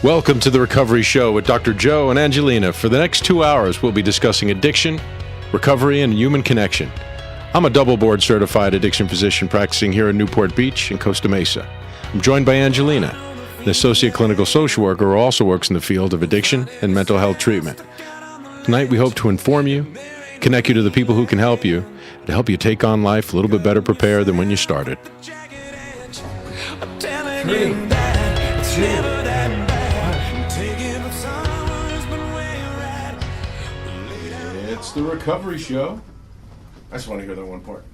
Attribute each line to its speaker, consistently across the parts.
Speaker 1: Welcome to The Recovery Show with Dr. Joe and Angelina. For the next 2 hours, we'll be discussing addiction, recovery, and human connection. I'm a double board certified addiction physician practicing here in Newport Beach and Costa Mesa. I'm joined by Angelina, an associate clinical social worker who also works in the field of addiction and mental health treatment. Tonight, we hope to inform you, connect you to the people who can help you, to help you take on life a little bit better prepared than when you started. It's The Recovery Show. I just want to hear that one part.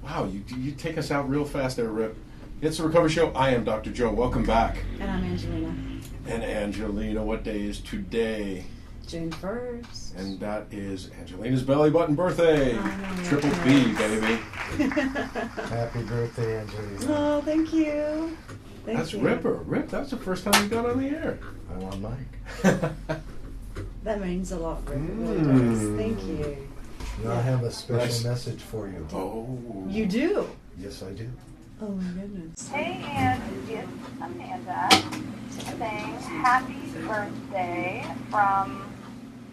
Speaker 1: Wow, you take us out real fast there, Rip. It's The Recovery Show. I am Dr. Joe. Welcome back.
Speaker 2: And I'm Angelina.
Speaker 1: And Angelina, what day is today?
Speaker 2: June 1st.
Speaker 1: And that is Angelina's belly button birthday. Triple B, baby.
Speaker 3: Happy birthday, Angelina.
Speaker 2: Oh, thank you.
Speaker 1: That's Ripper. Rip, that's the first time you got on the air.
Speaker 3: I'm on mic.
Speaker 2: That means a lot, Rick. It really does. Thank you.
Speaker 3: And I have a special
Speaker 1: Nice.
Speaker 3: message for you.
Speaker 1: Oh.
Speaker 2: You do?
Speaker 3: Yes, I do.
Speaker 2: Oh, my goodness.
Speaker 4: Hey, and it's Amanda saying happy birthday from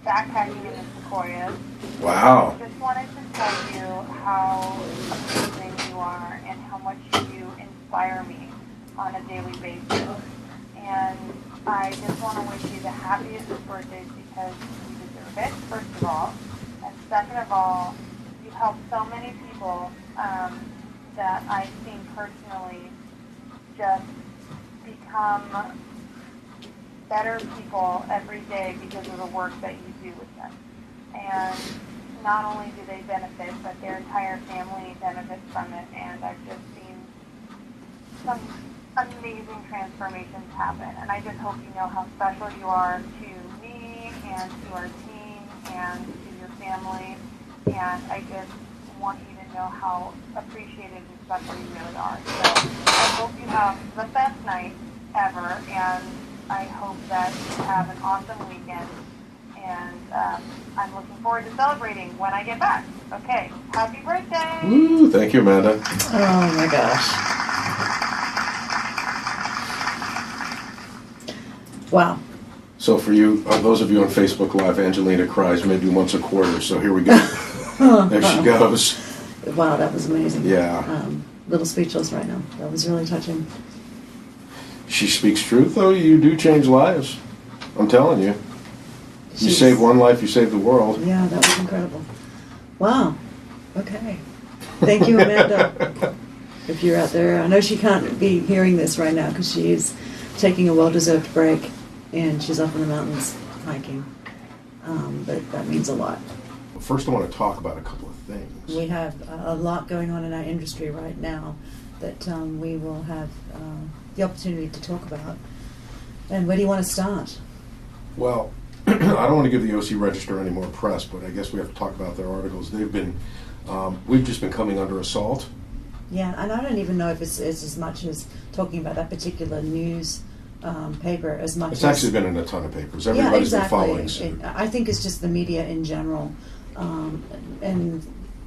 Speaker 4: backpacking in the Sequoias.
Speaker 1: Wow.
Speaker 4: Just wanted to tell you how amazing you are and how much you inspire me on a daily basis. And I just want to wish you the happiest of birthdays because you deserve it, first of all. And second of all, you help so many people that I've seen personally just become better people every day because of the work that you do with them. And not only do they benefit, but their entire family benefits from it. And I've just seen some amazing transformations happen. And I just hope you know how special you are to me and to our team and to your family. And I just want you to know how appreciated and special you really are. So I hope you have the best night ever, and I hope that you have an awesome weekend. And I'm looking forward to celebrating when I get back. Okay, happy birthday!
Speaker 1: Woo, thank you, Amanda.
Speaker 2: Oh, my gosh. Wow.
Speaker 1: So for you, those of you on Facebook Live, Angelina cries maybe once a quarter, so here we go. There she goes.
Speaker 2: Wow, that was amazing.
Speaker 1: Yeah.
Speaker 2: Little speechless right now. That was really touching.
Speaker 1: She speaks truth, though. You do change lives. I'm telling you. You
Speaker 2: She's-
Speaker 1: save one life, you save the world.
Speaker 2: Yeah, that was incredible. Wow. Okay. Thank you, Amanda. If you're out there, I know she can't be hearing this right now because she is taking a well-deserved break and she's up in the mountains hiking. But that means a lot.
Speaker 1: First, I want to talk about a couple of things.
Speaker 2: We have a lot going on in our industry right now that we will have the opportunity to talk about. And where do you want to start?
Speaker 1: Well, I don't want to give the OC Register any more press, but I guess we have to talk about their articles. They've been, we've just been coming under assault.
Speaker 2: Yeah, and I don't even know if it's as much as talking about that particular news paper as much
Speaker 1: It's
Speaker 2: as...
Speaker 1: actually been in a ton of papers. Everybody's been following suit.
Speaker 2: I think it's just the media in general and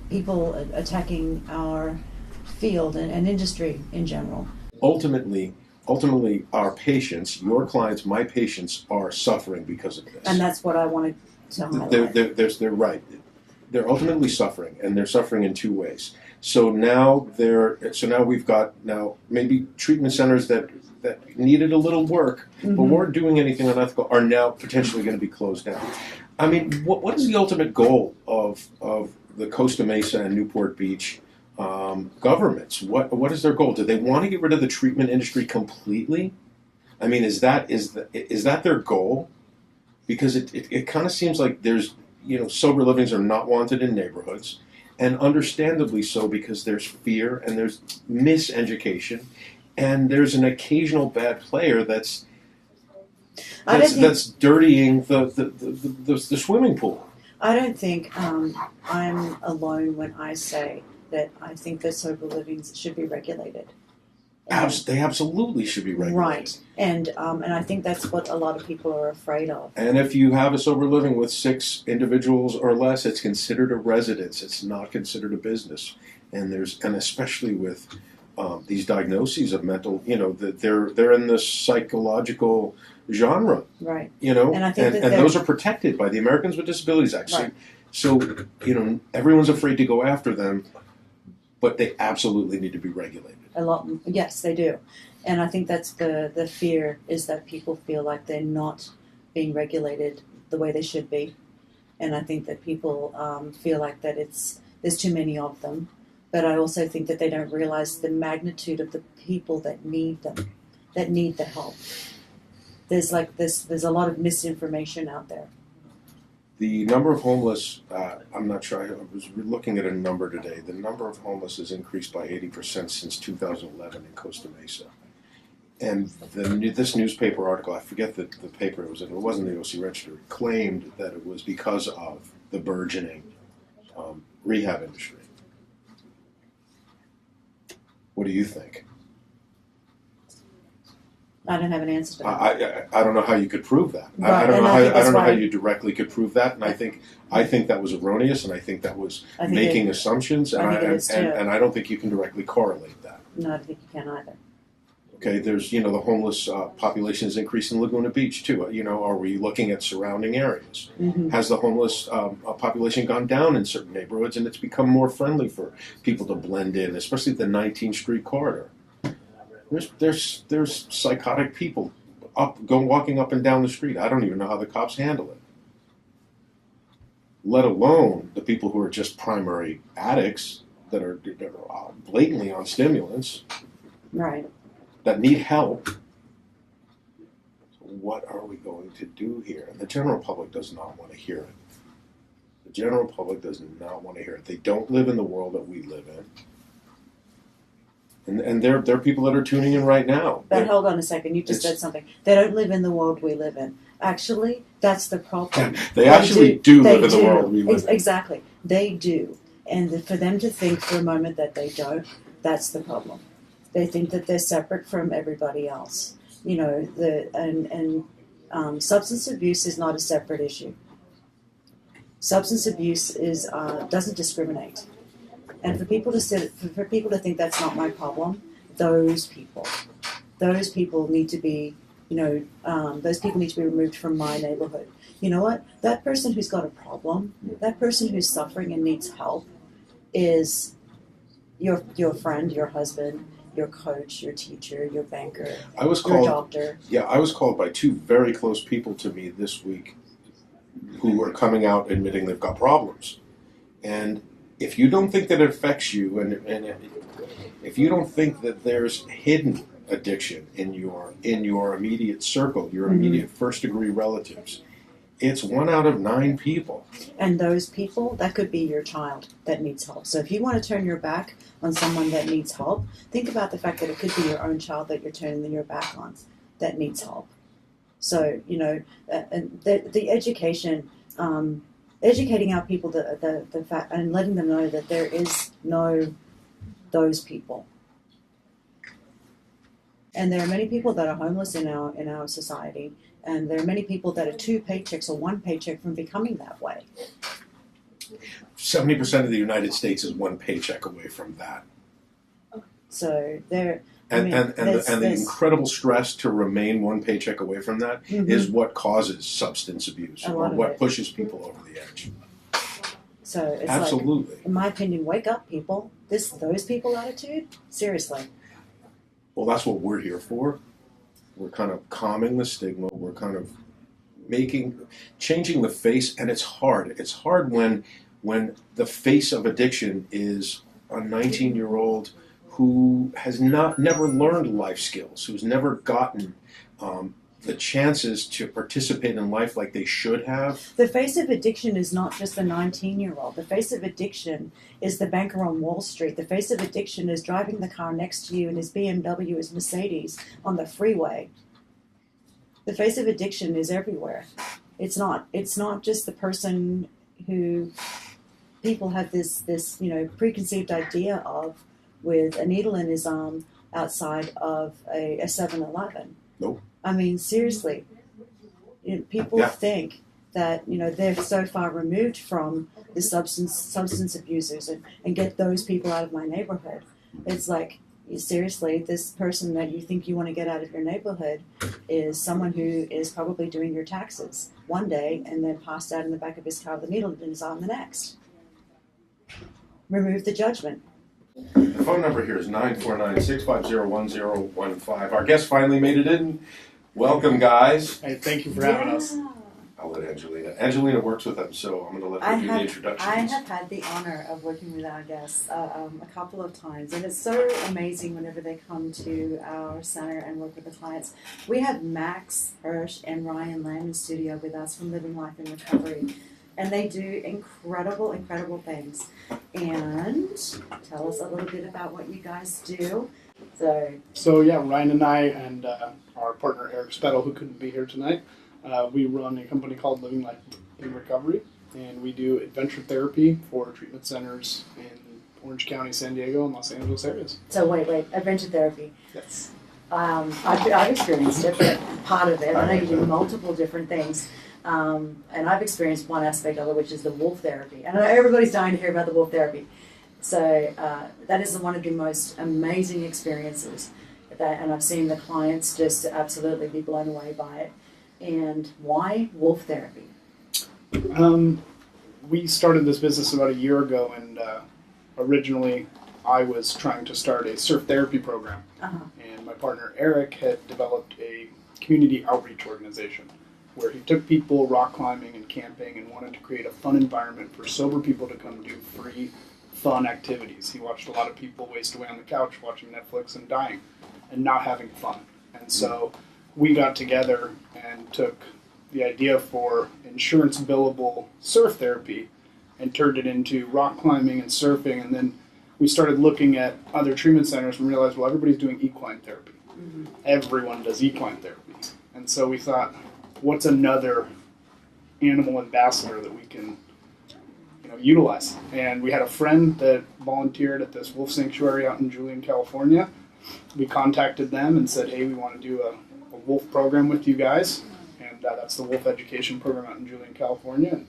Speaker 2: people attacking our field and industry in general.
Speaker 1: Ultimately, our patients, your clients, my patients, are suffering because of this.
Speaker 2: And that's what I wanted to highlight.
Speaker 1: They're right. They're ultimately suffering, and they're suffering in two ways. So now we've got maybe treatment centers that needed a little work, but weren't doing anything unethical, are now potentially going to be closed down. I mean, what is the ultimate goal of the Costa Mesa and Newport Beach governments? What is their goal? Do they want to get rid of the treatment industry completely? I mean, is that their goal? Because it kind of seems like there's sober livings are not wanted in neighborhoods, and understandably so, because there's fear and there's miseducation, and there's an occasional bad player that's dirtying the swimming pool.
Speaker 2: I don't think I'm alone when I say that I think that sober living should be regulated.
Speaker 1: They absolutely should be regulated.
Speaker 2: Right, and I think that's what a lot of people are afraid of.
Speaker 1: And if you have a sober living with 6 individuals or less, it's considered a residence. It's not considered a business. And especially with these diagnoses of mental, they're in this psychological genre,
Speaker 2: Right.
Speaker 1: and
Speaker 2: I think that
Speaker 1: and those are protected by the Americans with Disabilities Act.
Speaker 2: Right.
Speaker 1: So, everyone's afraid to go after them, but they absolutely need to be regulated.
Speaker 2: A lot, yes, they do, and I think that's the fear is that people feel like they're not being regulated the way they should be, and I think that people feel like that there's too many of them, but I also think that they don't realize the magnitude of the people that need them, that need the help. There's a lot of misinformation out there.
Speaker 1: The number of homeless, I'm not sure, I was looking at a number today. The number of homeless has increased by 80% since 2011 in Costa Mesa. And this newspaper article, I forget the paper it was in, it wasn't the OC Register, claimed that it was because of the burgeoning rehab industry. What do you think?
Speaker 2: I don't have an answer to that.
Speaker 1: I don't know how you could prove that.
Speaker 2: Right,
Speaker 1: I don't
Speaker 2: and
Speaker 1: know
Speaker 2: I
Speaker 1: how
Speaker 2: think that's
Speaker 1: how
Speaker 2: why-
Speaker 1: you directly could prove that. And I think that was erroneous, and I think that was
Speaker 2: I think
Speaker 1: making assumptions, and
Speaker 2: I think it is too.
Speaker 1: and I don't think you can directly correlate that.
Speaker 2: No, I don't think you can either.
Speaker 1: Okay, there's the homeless population is increasing in Laguna Beach too. Are we looking at surrounding areas?
Speaker 2: Mm-hmm.
Speaker 1: Has the homeless population gone down in certain neighborhoods, and it's become more friendly for people to blend in, especially the 19th Street corridor? There's psychotic people walking up and down the street. I don't even know how the cops handle it. Let alone the people who are just primary addicts that are blatantly on stimulants
Speaker 2: Right.
Speaker 1: that need help. So what are we going to do here? And the general public does not want to hear it. The general public does not want to hear it. They don't live in the world that we live in. And there are people that are tuning in right now.
Speaker 2: But hold on a second, you just
Speaker 1: It's-
Speaker 2: said something. They don't live in the world we live in. Actually, that's the problem.
Speaker 1: They actually do
Speaker 2: They
Speaker 1: live in the
Speaker 2: do.
Speaker 1: world we live in.
Speaker 2: Exactly. They do. And for them to think for a moment that they don't, that's the problem. They think that they're separate from everybody else. Substance abuse is not a separate issue. Substance abuse doesn't discriminate. And for people to think that's not my problem, those people need to be, those people need to be removed from my neighborhood. You know what? That person who's got a problem, that person who's suffering and needs help, is your friend, your husband, your coach, your teacher, your banker,
Speaker 1: I was
Speaker 2: your
Speaker 1: called.
Speaker 2: doctor.
Speaker 1: Yeah, I was called by two very close people to me this week who are coming out admitting they've got problems. And if you don't think that it affects you, and if you don't think that there's hidden addiction in your immediate circle, your immediate first degree relatives, it's 1 out of 9 people.
Speaker 2: And those people, that could be your child that needs help. So if you want to turn your back on someone that needs help, think about the fact that it could be your own child that you're turning your back on that needs help. So, and the education, educating our people the fact and letting them know that there is no those people. And there are many people that are homeless in our society, and there are many people that are 2 paychecks or 1 paycheck from becoming that way.
Speaker 1: 70% of the United States is 1 paycheck away from that.
Speaker 2: So there,
Speaker 1: And the
Speaker 2: there's-
Speaker 1: incredible stress to remain 1 paycheck away from that is
Speaker 2: Mhm.
Speaker 1: what causes substance abuse,
Speaker 2: A
Speaker 1: or
Speaker 2: lot of
Speaker 1: what
Speaker 2: it.
Speaker 1: pushes people over the edge.
Speaker 2: So it's
Speaker 1: Absolutely.
Speaker 2: like, in my opinion, wake up, people. Those people attitude, seriously.
Speaker 1: Well, that's what we're here for. We're kind of calming the stigma. We're kind of changing the face, and it's hard. It's hard when the face of addiction is a 19-year-old who has never learned life skills, who's never gotten the chances to participate in life like they should have.
Speaker 2: The face of addiction is not just the 19-year-old. The face of addiction is the banker on Wall Street. The face of addiction is driving the car next to you in his BMW, his Mercedes on the freeway. The face of addiction is everywhere. It's not just the person who people have this preconceived idea of with a needle in his arm outside of a 7-Eleven.
Speaker 1: Nope.
Speaker 2: I mean, seriously, people
Speaker 1: Yeah.
Speaker 2: think that they're so far removed from the substance abusers and get those people out of my neighborhood. It's like seriously, this person that you think you want to get out of your neighborhood is someone who is probably doing your taxes one day and then passed out in the back of his car with a needle in his arm the next. Remove the judgment.
Speaker 1: The phone number here is 949-650-1015. Our guest finally made it in. Welcome, guys.
Speaker 5: Hey, thank you for having us.
Speaker 1: I'll let Angelina. Angelina works with them, so I'm going to let her do the introductions.
Speaker 2: I have had the honor of working with our guests a couple of times, and it's so amazing whenever they come to our center and work with the clients. We have Max Hirsch and Ryan Lamb in studio with us from Living Life in Recovery, and they do incredible, incredible things. And tell us a little bit about what you guys do.
Speaker 5: So yeah, Ryan and I and our partner Eric Spettel, who couldn't be here tonight, we run a company called Living Life in Recovery, and we do adventure therapy for treatment centers in Orange County, San Diego, and Los Angeles areas.
Speaker 2: So wait, adventure therapy.
Speaker 5: Yes.
Speaker 2: I've experienced it, but part of it. I know you do multiple different things. And I've experienced one aspect of it, which is the wolf therapy. And I know everybody's dying to hear about the wolf therapy. So that is one of the most amazing experiences. And I've seen the clients just absolutely be blown away by it. And why wolf therapy?
Speaker 5: We started this business about a year ago, and originally I was trying to start a surf therapy program. And my partner Eric had developed a community outreach organization where he took people rock climbing and camping and wanted to create a fun environment for sober people to come do free, fun activities. He watched a lot of people waste away on the couch watching Netflix and dying and not having fun. And so we got together and took the idea for insurance billable surf therapy and turned it into rock climbing and surfing. And then we started looking at other treatment centers and realized, well, everybody's doing equine therapy. Mm-hmm. Everyone does equine therapy. And so we thought, what's another animal ambassador that we can utilize? And we had a friend that volunteered at this wolf sanctuary out in Julian, California. We contacted them and said, hey, we want to do a wolf program with you guys. And that's the wolf education program out in Julian, California. And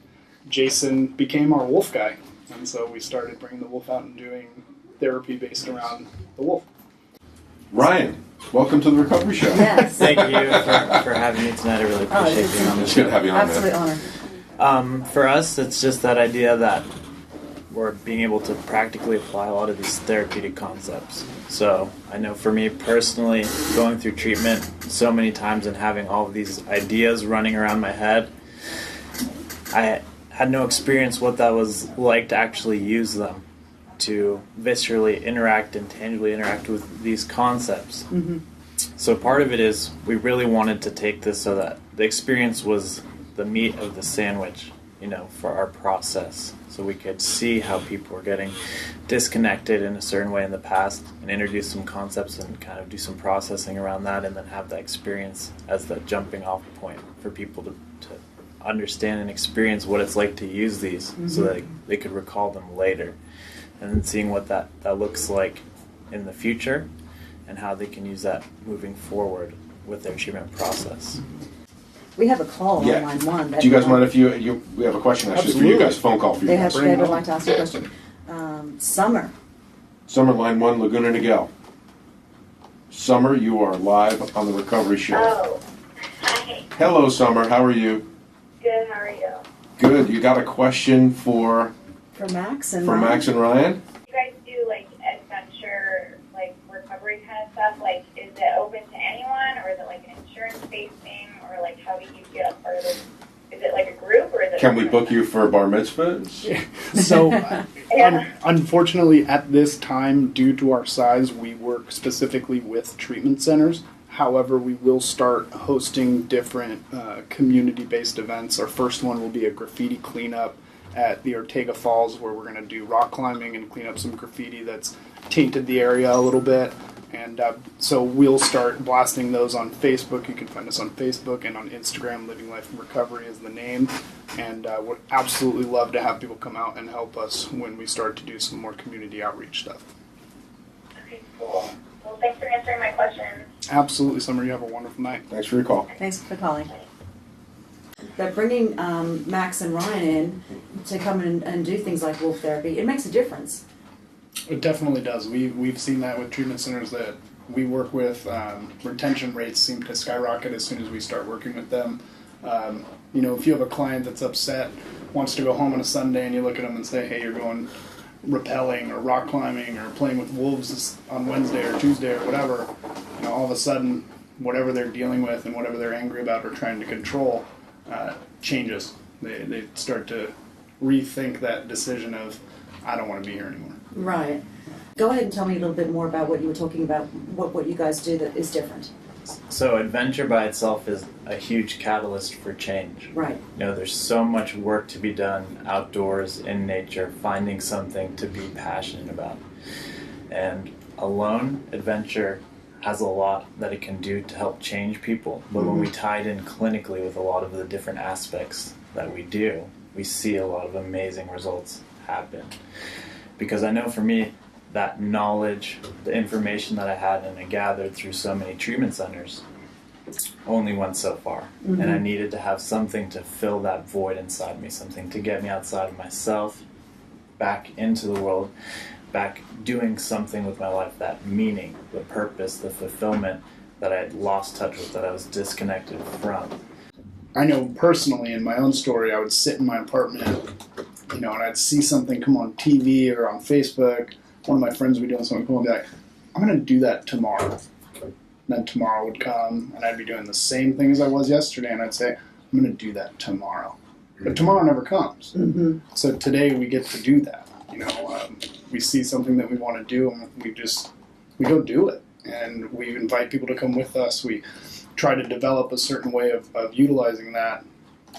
Speaker 5: Jason became our wolf guy. And so we started bringing the wolf out and doing therapy based around the wolf.
Speaker 1: Ryan, welcome to the Recovery Show.
Speaker 2: Yes.
Speaker 6: Thank you for having me tonight. I really appreciate being on the
Speaker 1: It's good to have you on,
Speaker 2: Absolute
Speaker 1: man.
Speaker 2: honor.
Speaker 6: For us, it's just that idea that we're being able to practically apply a lot of these therapeutic concepts. So I know for me personally, going through treatment so many times and having all of these ideas running around my head, I had no experience what that was like to actually use them, to viscerally interact and tangibly interact with these concepts. Mm-hmm. So part of it is we really wanted to take this so that the experience was the meat of the sandwich, for our process. So we could see how people were getting disconnected in a certain way in the past and introduce some concepts and kind of do some processing around that, and then have that experience as the jumping off point for people to understand and experience what it's like to use these, mm-hmm. so that they could recall them later. And then seeing what that looks like in the future and how they can use that moving forward with their treatment process.
Speaker 2: We have a call on
Speaker 1: Yeah.
Speaker 2: line one.
Speaker 1: Do you guys mind if we have a question actually for you guys, phone call for you
Speaker 2: They
Speaker 1: guys.
Speaker 2: would like to ask you a question. Summer.
Speaker 1: Summer, line 1, Laguna Niguel. Summer, you are live on the Recovery Show.
Speaker 4: Oh, hi.
Speaker 1: Hello, Summer, how are you?
Speaker 4: Good, how are you?
Speaker 1: Good, you got a question for
Speaker 2: For Max and
Speaker 1: Ryan?
Speaker 2: Ryan.
Speaker 4: You guys do adventure, recovery kind of stuff. Is it open to anyone, or is it an insurance-based thing, or how do you get a part of it? Is it a group, or is it?
Speaker 1: Can we book you for bar mitzvahs?
Speaker 5: So,
Speaker 4: Yeah.
Speaker 5: unfortunately, at this time, due to our size, we work specifically with treatment centers. However, we will start hosting different community-based events. Our first one will be a graffiti cleanup at the Ortega Falls, where we're going to do rock climbing and clean up some graffiti that's tainted the area a little bit. And so we'll start blasting those on Facebook. You can find us on Facebook and on Instagram. Living Life in Recovery is the name. And would absolutely love to have people come out and help us when we start to do some more community outreach stuff.
Speaker 4: Okay, cool. Well, thanks for answering my questions.
Speaker 5: Absolutely, Summer. You have a wonderful night.
Speaker 1: Thanks for your call.
Speaker 2: Thanks for calling. But bringing Max and Ryan in to come in and do things like wolf therapy, it makes a difference.
Speaker 5: It definitely does. We've seen that with treatment centers that we work with. Retention rates seem to skyrocket as soon as we start working with them. If you have a client that's upset, wants to go home on a Sunday, and you look at them and say, hey, you're going rappelling or rock climbing or playing with wolves on Wednesday or Tuesday or whatever, all of a sudden, whatever they're dealing with and whatever they're angry about or trying to control changes. They start to rethink that decision of, I don't want to be here anymore.
Speaker 2: Right. Go ahead and tell me a little bit more about what you were talking about, what you guys do that is different.
Speaker 6: So adventure by itself is a huge catalyst for change.
Speaker 2: Right.
Speaker 6: There's so much work to be done outdoors in nature, finding something to be passionate about. And alone, adventure has a lot that it can do to help change people. But when we tie it in clinically with a lot of the different aspects that we do, we see a lot of amazing results happen. Because I know for me, that knowledge, the information that I had and I gathered through so many treatment centers only went so far. And I needed to have something to fill that void inside me, something to get me outside of myself, back into the world, back doing something with my life, that meaning, the purpose, the fulfillment that I had lost touch with, that I was disconnected from.
Speaker 5: I know personally in my own story, I would sit in my apartment, and I'd see something come on TV or on Facebook. One of my friends would be doing something cool and be like, I'm going to do that tomorrow. And then tomorrow would come and I'd be doing the same thing as I was yesterday, and I'd say, I'm going to do that tomorrow. But tomorrow never comes. So today we get to do that. We see something that we want to do and we go do it. And we invite people to come with us. We try to develop a certain way of utilizing that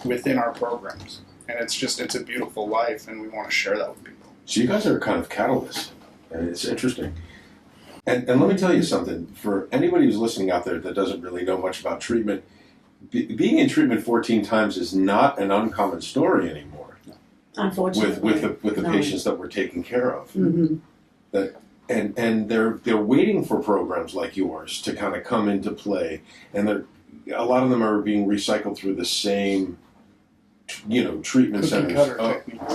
Speaker 5: within our programs. And it's a beautiful life, and we want to share that with people.
Speaker 1: So you guys are kind of catalysts. And it's interesting. And let me tell you something. For anybody who's listening out there that doesn't really know much about treatment, being in treatment 14 times is not an uncommon story anymore.
Speaker 2: Unfortunately.
Speaker 1: With the patients that we're taking care of. And they're waiting for programs like yours to kind of come into play. And a lot of them are being recycled through the same treatment centers.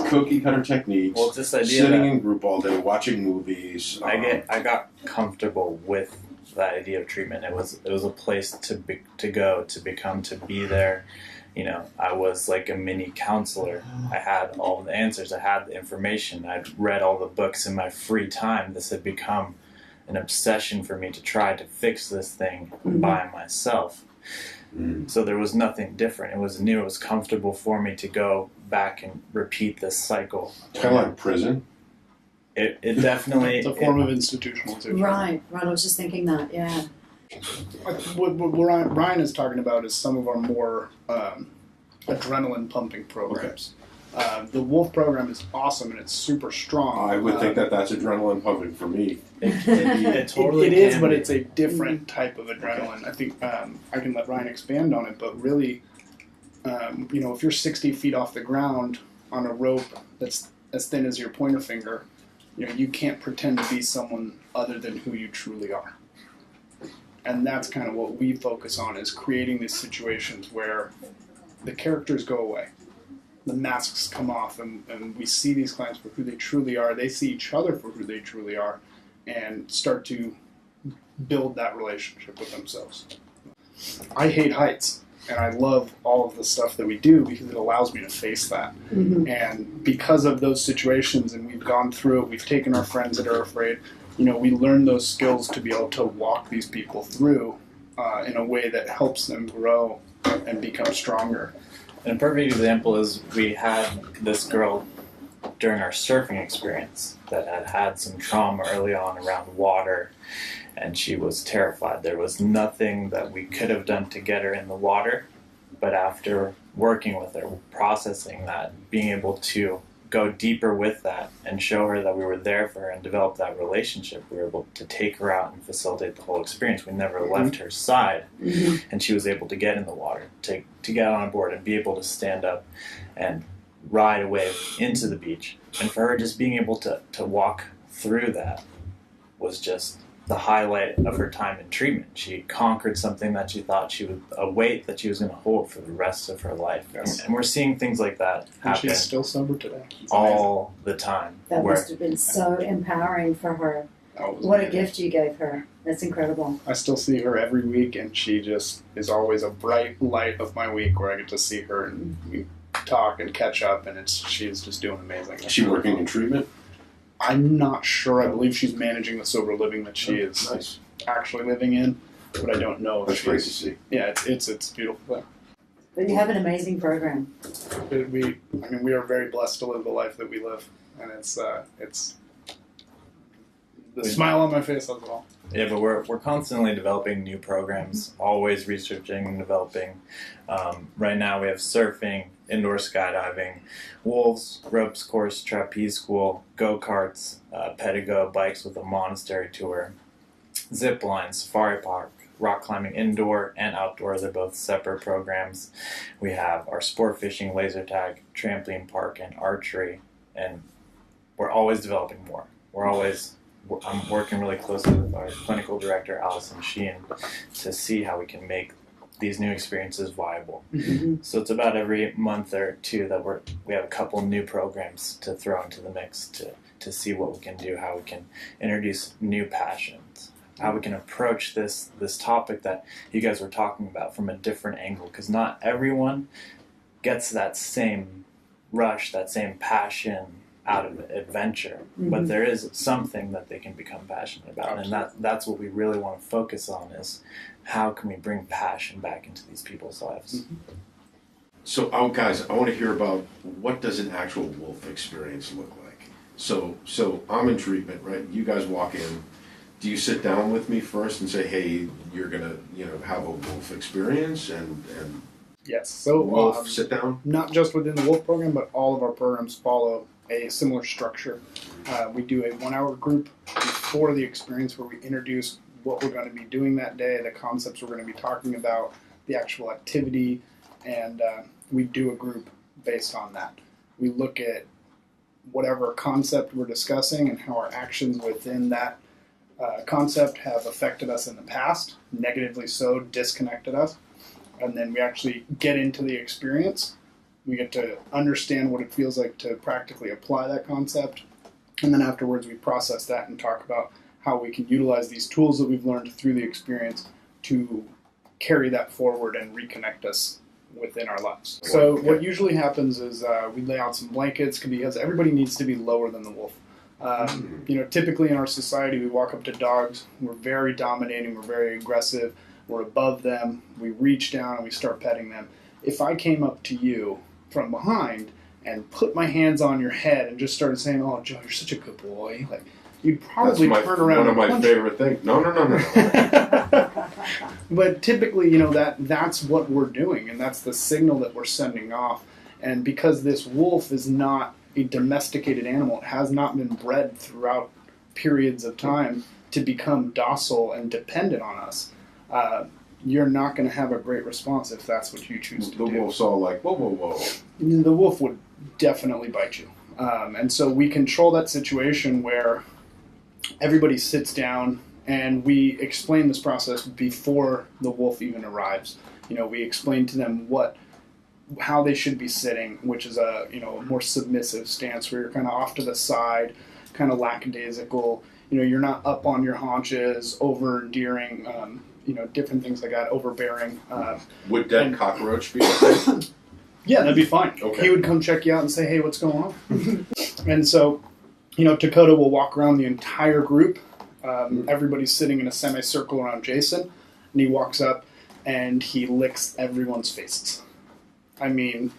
Speaker 1: Cookie cutter techniques.
Speaker 6: Well, it's this idea
Speaker 1: sitting
Speaker 6: that
Speaker 1: in group all day, watching movies.
Speaker 6: I got comfortable with that idea of treatment. It was a place to go, to become, to be there. I was like a mini counselor. I had all the answers. I had the information. I'd read all the books in my free time. This had become an obsession for me to try to fix this thing by myself. So there was nothing different. It was new. It was comfortable for me to go back and repeat this cycle.
Speaker 1: Kind of like prison.
Speaker 6: It definitely...
Speaker 5: It's a form of institutionalization.
Speaker 2: Right. I was just thinking that, yeah.
Speaker 5: What Brian is talking about is some of our more adrenaline pumping programs. The Wolf program is awesome and it's super strong.
Speaker 1: I would think that's adrenaline pumping for me.
Speaker 6: It totally
Speaker 5: it is,
Speaker 6: can
Speaker 5: but
Speaker 6: be.
Speaker 5: it's a different type of adrenaline. I think I can let Ryan expand on it, but really, if you're 60 feet off the ground on a rope that's as thin as your pointer finger, you can't pretend to be someone other than who you truly are. And that's kind of what we focus on, is creating these situations where the characters go away. The masks come off, and we see these clients for who they truly are. They see each other for who they truly are, and start to build that relationship with themselves. I hate heights, and I love all of the stuff that we do because it allows me to face that. And because of those situations, and we've gone through it, we've taken our friends that are afraid, we learn those skills to be able to walk these people through in a way that helps them grow and become stronger.
Speaker 6: And a perfect example is we had this girl during our surfing experience that had some trauma early on around water, and she was terrified. There was nothing that we could have done to get her in the water, but after working with her, processing that, being able to go deeper with that and show her that we were there for her and develop that relationship, we were able to take her out and facilitate the whole experience. We never left her side, and she was able to get in the water, to get on board and be able to stand up and ride a wave into the beach. And for her, just being able to walk through that was just the highlight of her time in treatment. She conquered something that she thought a weight that she was going to hold for the rest of her life.
Speaker 5: Yes.
Speaker 6: And we're seeing things like that
Speaker 5: And
Speaker 6: happen
Speaker 5: she's still sober today. It's
Speaker 6: all the time.
Speaker 7: That
Speaker 6: where
Speaker 7: must have been so empowering for her.
Speaker 5: amazing. That was
Speaker 7: What a
Speaker 5: amazing.
Speaker 7: gift you gave her. That's incredible.
Speaker 5: I still see her every week, and she just is always a bright light of my week where I get to see her and we talk and catch up, and she's just doing amazing.
Speaker 1: Is she working in treatment?
Speaker 5: I'm not sure. I believe she's managing the sober living that she is
Speaker 1: Nice.
Speaker 5: actually living in, but I don't know if
Speaker 1: That's great to
Speaker 5: she's.
Speaker 1: see.
Speaker 5: Yeah, it's a beautiful
Speaker 7: But you have an amazing program.
Speaker 5: thing. We are very blessed to live the life that we live, and it's the smile on my face says it all.
Speaker 6: Yeah, but we're constantly developing new programs, always researching and developing. Right now we have surfing, indoor skydiving, wolves, ropes course, trapeze school, go-karts, pedigo, bikes with a monastery tour, zip line, safari park, rock climbing indoor and outdoor. They're both separate programs. We have our sport fishing, laser tag, trampoline park, and archery, and we're always developing more. I'm working really closely with our clinical director, Allison Sheehan, to see how we can make these new experiences viable. So it's about every month or two that we have a couple new programs to throw into the mix to see what we can do, how we can introduce new passions, how we can approach this topic that you guys were talking about from a different angle, because not everyone gets that same rush, that same passion out of adventure, but there is something that they can become passionate about, and that's what we really want to focus on, is how can we bring passion back into these people's lives.
Speaker 1: So, guys, I want to hear about what does an actual wolf experience look like. So I'm in treatment, right? You guys walk in. Do you sit down with me first and say, "Hey, you're gonna, have a wolf experience," and
Speaker 5: Yes. So
Speaker 1: wolf sit down?
Speaker 5: not just within the Wolf program, but all of our programs follow a similar structure. We do a 1-hour group before the experience where we introduce what we're going to be doing that day, the concepts we're going to be talking about, the actual activity, and we do a group based on that. We look at whatever concept we're discussing and how our actions within that concept have affected us in the past, negatively so, disconnected us, and then we actually get into the experience. We get to understand what it feels like to practically apply that concept. And then afterwards, we process that and talk about how we can utilize these tools that we've learned through the experience to carry that forward and reconnect us within our lives. So what usually happens is we lay out some blankets because everybody needs to be lower than the wolf. Typically in our society, we walk up to dogs. We're very dominating. We're very aggressive. We're above them. We reach down and we start petting them. If I came up to you from behind and put my hands on your head and just started saying, "Oh, Joe, you're such a good boy," like you'd probably turn around.
Speaker 1: One of my
Speaker 5: and punch
Speaker 1: favorite things. No.
Speaker 5: But typically, that's what we're doing, and that's the signal that we're sending off. And because this wolf is not a domesticated animal, it has not been bred throughout periods of time to become docile and dependent on us. You're not going to have a great response if that's what you choose to do.
Speaker 1: The wolf's all like, whoa.
Speaker 5: The wolf would definitely bite you. And so we control that situation where everybody sits down and we explain this process before the wolf even arrives. We explain to them how they should be sitting, which is a more submissive stance where you're kind of off to the side, kind of lackadaisical. You're not up on your haunches, over-endearing, different things like that, overbearing.
Speaker 1: Would dead cockroach be okay?
Speaker 5: Yeah, that'd be fine.
Speaker 1: Okay.
Speaker 5: He would come check you out and say, "Hey, what's going on?" And so, Dakota will walk around the entire group. Everybody's sitting in a semicircle around Jason, and he walks up and he licks everyone's faces. I mean,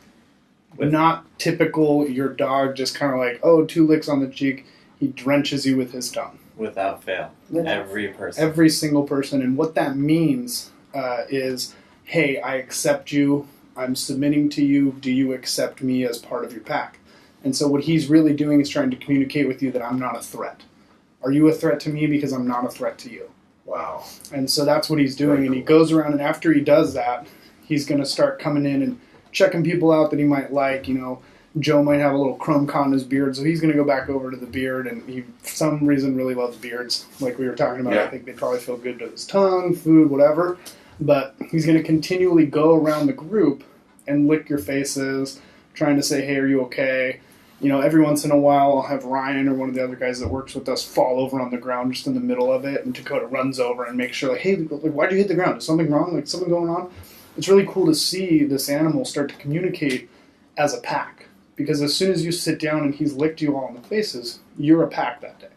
Speaker 5: not typical, your dog just kind of like, 2 licks on the cheek. He drenches you with his tongue.
Speaker 6: Without fail. Every person.
Speaker 5: Every single person. And what that means is, hey, I accept you. I'm submitting to you. Do you accept me as part of your pack? And so what he's really doing is trying to communicate with you that I'm not a threat. Are you a threat to me? Because I'm not a threat to you.
Speaker 1: Wow.
Speaker 5: And so that's what he's doing. And he goes around, and after he does that, he's going to start coming in and checking people out that he might like, Joe might have a little crumb caught in his beard, so he's going to go back over to the beard, and he, for some reason, really loves beards. Like we were talking about,
Speaker 1: Yeah.
Speaker 5: I think they probably feel good to his tongue, food, whatever. But he's going to continually go around the group and lick your faces, trying to say, hey, are you okay? You know, every once in a while, I'll have Ryan or one of the other guys that works with us fall over on the ground just in the middle of it, and Dakota runs over and makes sure, like, hey, like, why'd you hit the ground? Is something wrong? Like, something going on? It's really cool to see this animal start to communicate as a pack. Because as soon as you sit down and he's licked you all in the faces, you're a pack that day.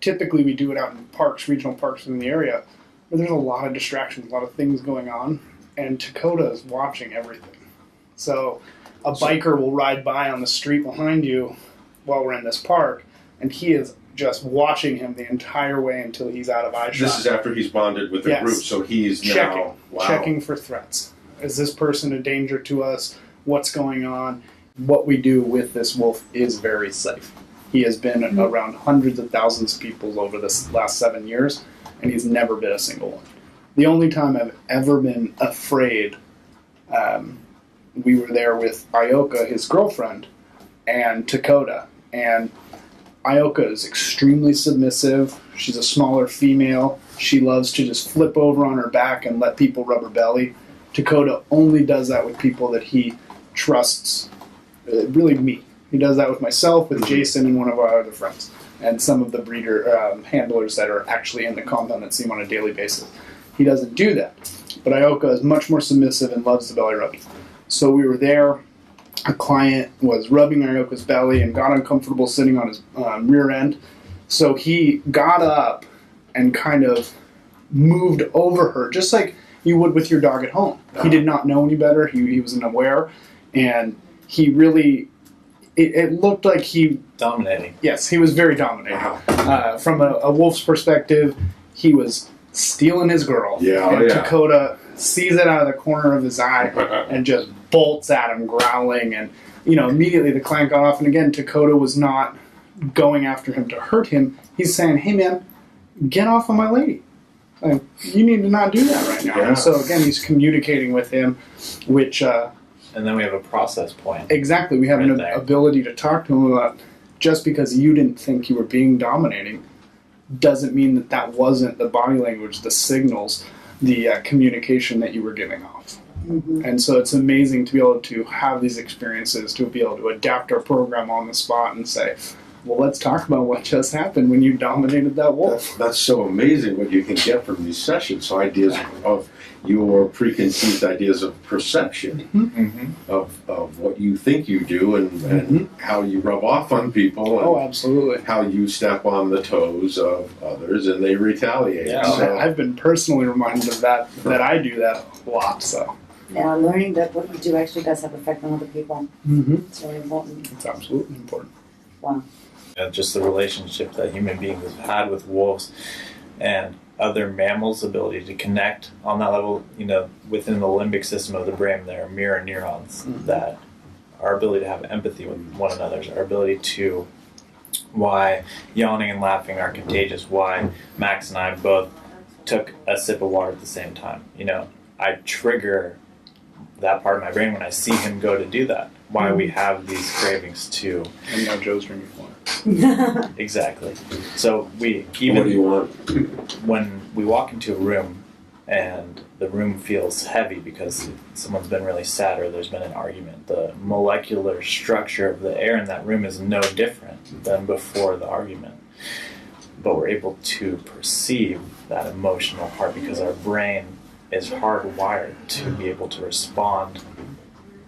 Speaker 5: Typically, we do it out in parks, regional parks in the area, where there's a lot of distractions, a lot of things going on, and Dakota is watching everything. So a biker will ride by on the street behind you while we're in this park, and he is just watching him the entire way until he's out of eyeshot.
Speaker 1: This is after he's bonded with the
Speaker 5: Yes.
Speaker 1: group, so he's
Speaker 5: checking,
Speaker 1: now
Speaker 5: checking for threats. Is this person a danger to us? What's going on? What we do with this wolf is very safe. He has been around hundreds of thousands of people over this last 7 years, and he's never bit a single one. The only time I've ever been afraid, we were there with Ioka, his girlfriend, and Dakota. And Ioka is extremely submissive. She's a smaller female. She loves to just flip over on her back and let people rub her belly. Dakota only does that with people that he trusts, really me. He does that with myself, with Jason, and one of our other friends, and some of the breeder handlers that are actually in the compound that see him on a daily basis. He doesn't do that. But Ioka is much more submissive and loves the belly rubbing. So we were there. A client was rubbing Ioka's belly and got uncomfortable sitting on his rear end. So he got up and kind of moved over her, just like you would with your dog at home. He did not know any better. He was unaware. And he really, it looked like he...
Speaker 6: Dominating.
Speaker 5: Yes, he was very dominating.
Speaker 1: Wow.
Speaker 5: From a wolf's perspective, he was stealing his girl.
Speaker 1: Yeah,
Speaker 5: and
Speaker 1: yeah.
Speaker 5: Dakota sees it out of the corner of his eye and just bolts at him, growling. And, immediately the client got off. And again, Dakota was not going after him to hurt him. He's saying, hey, man, get off of my lady. Like, you need to not do that right now.
Speaker 1: Yeah.
Speaker 5: And so, again, he's communicating with him, which...
Speaker 6: And then we have a process point.
Speaker 5: Exactly. We have
Speaker 6: Right
Speaker 5: an
Speaker 6: there.
Speaker 5: ability to talk to him about just because you didn't think you were being dominating doesn't mean that that wasn't the body language, the signals, the communication that you were giving off.
Speaker 7: Mm-hmm.
Speaker 5: And so it's amazing to be able to have these experiences, to be able to adapt our program on the spot and say, well, let's talk about what just happened when you dominated that wolf.
Speaker 1: That's so amazing what you can get from these sessions. So ideas of your preconceived ideas of perception,
Speaker 6: Mm-hmm.
Speaker 1: of what you think you do, and how you rub off on people, and
Speaker 5: Oh, absolutely.
Speaker 1: how you step on the toes of others, and they retaliate.
Speaker 6: Yeah.
Speaker 1: So,
Speaker 5: I've been personally reminded of that I do that a lot. So
Speaker 7: Yeah, learning that what you do actually does have effect on other people. It's really important.
Speaker 5: it's absolutely important.
Speaker 7: Wow.
Speaker 6: Just the relationship that human beings have had with wolves and other mammals' ability to connect on that level, within the limbic system of the brain, there are mirror neurons that our ability to have empathy with one another, our ability to, why yawning and laughing are contagious, why Max and I both took a sip of water at the same time. I trigger that part of my brain when I see him go to do that. Why we have these cravings to...
Speaker 5: And now Joe's drinking water.
Speaker 6: Exactly. So we
Speaker 1: what do you
Speaker 6: even
Speaker 1: want?
Speaker 6: when we walk into a room and the room feels heavy because someone's been really sad or there's been an argument, the molecular structure of the air in that room is no different than before the argument. But we're able to perceive that emotional part because our brain is hardwired to be able to respond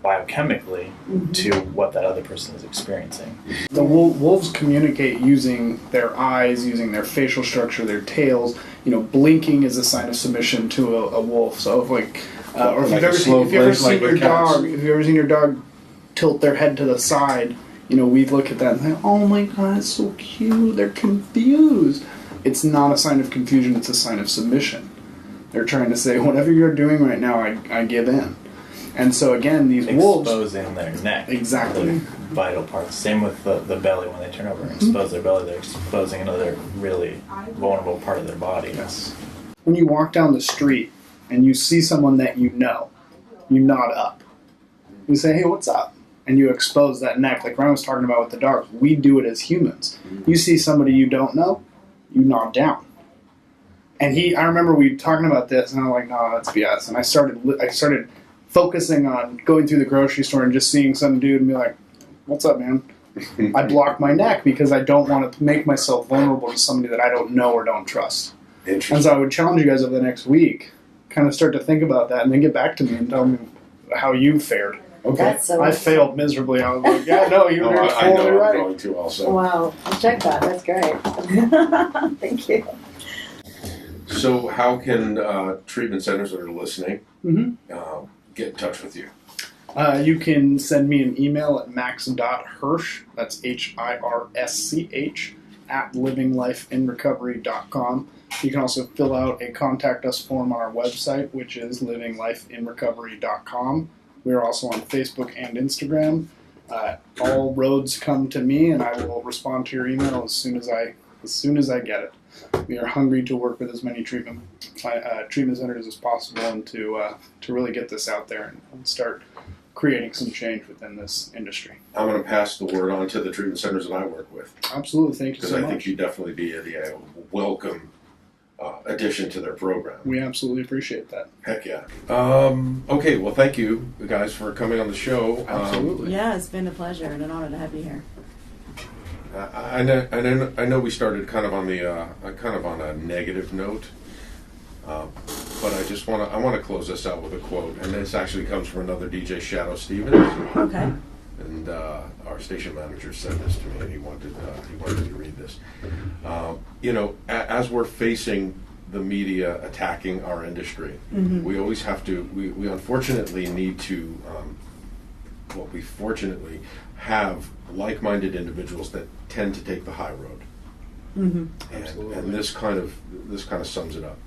Speaker 6: biochemically to what that other person is experiencing.
Speaker 5: The wolves communicate using their eyes, using their facial structure, their tails. Blinking is a sign of submission to a wolf. So if or if
Speaker 1: Like
Speaker 5: you've
Speaker 1: a slow
Speaker 5: ever
Speaker 1: blink,
Speaker 5: seen
Speaker 1: like
Speaker 5: your
Speaker 1: with cats.
Speaker 5: dog, if you've ever seen your dog tilt their head to the side, we look at that and think, oh my god, it's so cute. They're confused. It's not a sign of confusion. It's a sign of submission. They're trying to say, whatever you're doing right now, I give in. And so again, these wolves...
Speaker 6: Exposing their neck.
Speaker 5: Exactly.
Speaker 6: The vital parts. Same with the belly. When they turn over and expose their belly, they're exposing another really vulnerable part of their body.
Speaker 5: Yes. When you walk down the street and you see someone that you nod up. You say, hey, what's up? and you expose that neck, like Ryan was talking about with the dogs, we do it as humans. You see somebody you don't know, you nod down. And I remember we talking about this, and I'm like, no, that's BS. And I started focusing on going through the grocery store and just seeing some dude and be like, what's up, man? I block my neck because I don't want to make myself vulnerable to somebody that I don't know or don't trust. And so I would challenge you guys over the next week, kind of start to think about that, and then get back to me and tell me how you fared.
Speaker 3: Okay.
Speaker 7: That's so
Speaker 5: I failed miserably. I was like, yeah, no, you're
Speaker 1: I know
Speaker 5: totally
Speaker 1: I'm
Speaker 5: right.
Speaker 1: going to also.
Speaker 7: Wow, I'll check that. That's great. Thank you.
Speaker 1: So how can treatment centers that are listening get in touch with you?
Speaker 5: You can send me an email at max.hirsch, that's HIRSCH, at livinglifeinrecovery.com. You can also fill out a contact us form on our website, which is livinglifeinrecovery.com. We are also on Facebook and Instagram. All roads come to me, and I will respond to your email as soon as I get it. We are hungry to work with as many treatment centers as possible, and to really get this out there and start creating some change within this industry.
Speaker 1: I'm going to pass the word on to the treatment centers that I work with,
Speaker 5: Absolutely, thank you
Speaker 1: because
Speaker 5: so
Speaker 1: I
Speaker 5: much.
Speaker 1: think you'd definitely be a welcome addition to their program.
Speaker 5: We absolutely appreciate that.
Speaker 1: Heck yeah. Okay, well, thank you guys for coming on the show.
Speaker 5: Absolutely.
Speaker 2: Yeah, it's been a pleasure and an honor to have you here.
Speaker 1: I know we started kind of on a negative note, but I want to close this out with a quote, and this actually comes from another DJ, Shadow Stevens,
Speaker 2: Okay.
Speaker 1: and our station manager said this to me, and he wanted to read this. As we're facing the media attacking our industry, we always have to. We unfortunately need to. We fortunately have like-minded individuals that tend to take the high road, and this kind of sums it up.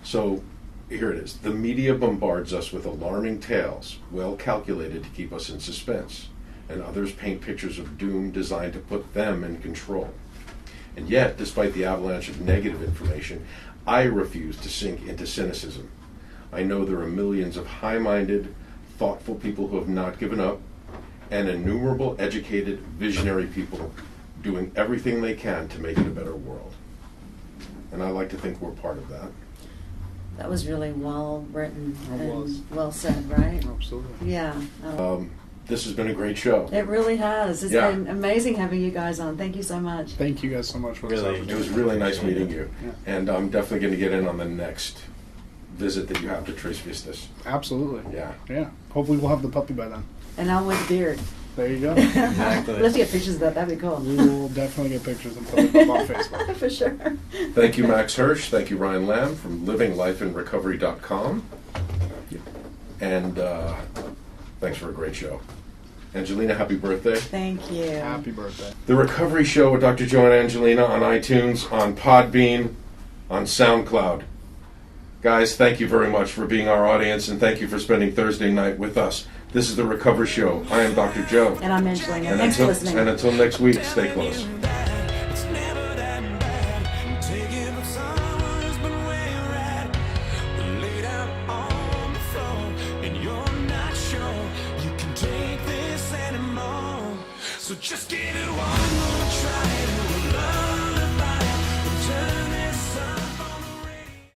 Speaker 1: So here it is: the media bombards us with alarming tales, well calculated to keep us in suspense, and others paint pictures of doom designed to put them in control. And yet, despite the avalanche of negative information, I refuse to sink into cynicism. I know there are millions of high-minded, thoughtful people who have not given up, and innumerable educated, visionary people doing everything they can to make it a better world. And I like to think we're part of that.
Speaker 2: That was really well written
Speaker 5: It was.
Speaker 2: and well said, right?
Speaker 5: Absolutely.
Speaker 2: Yeah.
Speaker 1: This has been a great show.
Speaker 2: It really has. It's
Speaker 1: Yeah.
Speaker 2: been amazing having you guys on. Thank you so much.
Speaker 5: Thank you guys so much for this
Speaker 6: Really.
Speaker 1: It was
Speaker 5: opportunity.
Speaker 1: really nice meeting you.
Speaker 5: Yeah.
Speaker 1: And I'm definitely going to get in on the next visit that you have to Tres Vistas.
Speaker 5: Absolutely.
Speaker 1: Yeah.
Speaker 5: Yeah. Hopefully we'll have the puppy by then.
Speaker 2: And I'll with beard.
Speaker 5: There you go.
Speaker 6: Exactly.
Speaker 2: Let's get pictures of that. That'd be cool.
Speaker 5: We will definitely get pictures and put them up on Facebook.
Speaker 2: For sure.
Speaker 1: Thank you, Max Hirsch. Thank you, Ryan Lamb from livinglifeinrecovery.com. And thanks for a great show. Angelina, happy birthday.
Speaker 2: Thank you.
Speaker 5: Happy birthday.
Speaker 1: The Recovery Show with Dr. Joe and Angelina on iTunes, on Podbean, on SoundCloud. Guys, thank you very much for being our audience, and thank you for spending Thursday night with us. This is The Recovery Show. I am Dr. Joe.
Speaker 2: And I'm Angelina.
Speaker 1: And
Speaker 2: Thanks for listening.
Speaker 1: until next week, stay close.
Speaker 8: It's never that bad. Taking up summers, but where you're at, we're laid out on the floor, and you're not sure you can take this anymore. So just give it one more try.